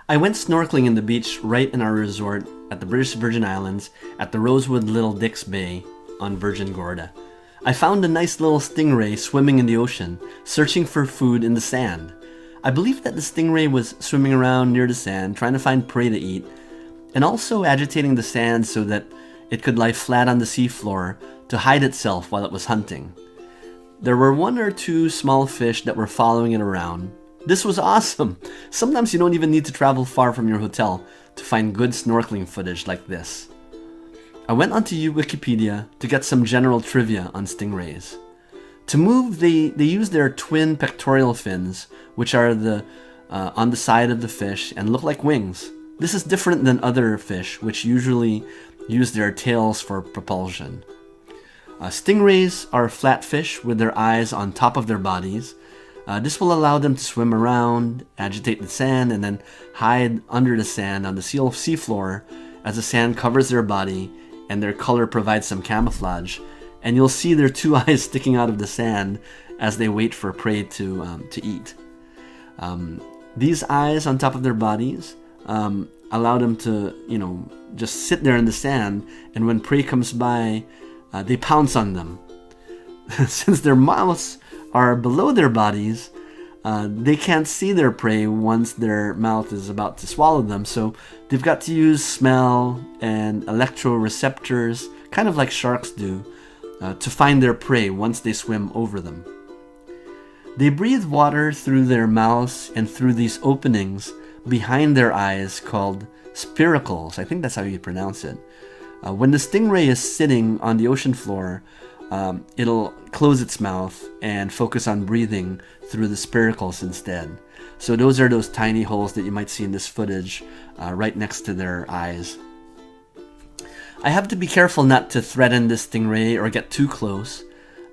I went snorkeling in the beach right in our resort at the British Virgin Islands at the Rosewood Little Dix Bay on Virgin Gorda. I found a nice little stingray swimming in the ocean, searching for food in the sand. I believe that the stingray was swimming around near the sand, trying to find prey to eat, and also agitating the sand so that it could lie flat on the seafloor to hide itself while it was hunting. There were one or two small fish that were following it around. This was awesome! Sometimes you don't even need to travel far from your hotel to find good snorkeling footage like this. I went onto Wikipedia to get some general trivia on stingrays. To move, they use their twin pectorial fins, which are on the side of the fish and look like wings. This is different than other fish, which usually use their tails for propulsion. Stingrays are flat fish with their eyes on top of their bodies. This will allow them to swim around, agitate the sand, and then hide under the sand on the seafloor as the sand covers their body and their color provides some camouflage. And you'll see their two eyes sticking out of the sand as they wait for prey to eat. These eyes on top of their bodies allow them to, just sit there in the sand, and when prey comes by, they pounce on them. Since their mouths are below their bodies, they can't see their prey once their mouth is about to swallow them, so they've got to use smell and electroreceptors, kind of like sharks do, to find their prey once they swim over them. They breathe water through their mouths and through these openings behind their eyes called spiracles. I think that's how you pronounce it. When the stingray is sitting on the ocean floor, it'll close its mouth and focus on breathing through the spiracles instead. So those are those tiny holes that you might see in this footage right next to their eyes. I have to be careful not to threaten this stingray or get too close.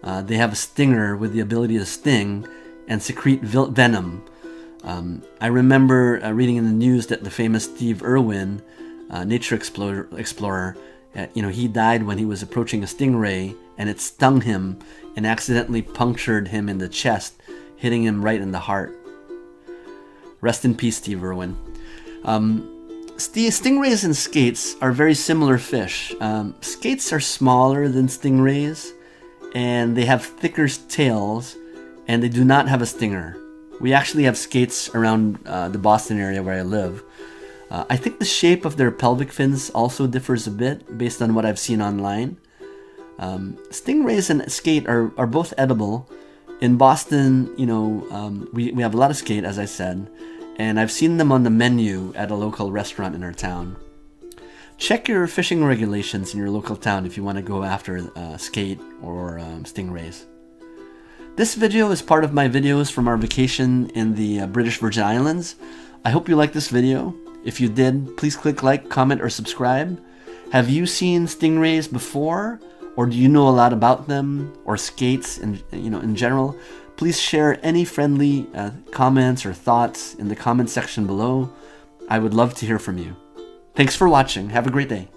They have a stinger with the ability to sting and secrete venom. I remember reading in the news that the famous Steve Irwin, nature explorer, he died when he was approaching a stingray and it stung him and accidentally punctured him in the chest, hitting him right in the heart. Rest in peace, Steve Irwin. Stingrays and skates are very similar fish. Skates are smaller than stingrays, and they have thicker tails, and they do not have a stinger. We actually have skates around the Boston area where I live. I think the shape of their pelvic fins also differs a bit based on what I've seen online. Stingrays and skate are both edible. In Boston, we have a lot of skate, as I said, and I've seen them on the menu at a local restaurant in our town. Check your fishing regulations in your local town if you want to go after skate or stingrays. This video is part of my videos from our vacation in the British Virgin Islands. I hope you liked this video. If you did, please click like, comment, or subscribe. Have you seen stingrays before? Or do you know a lot about them? Or skates in general? Please share any friendly comments or thoughts in the comment section below. I would love to hear from you. Thanks for watching. Have a great day.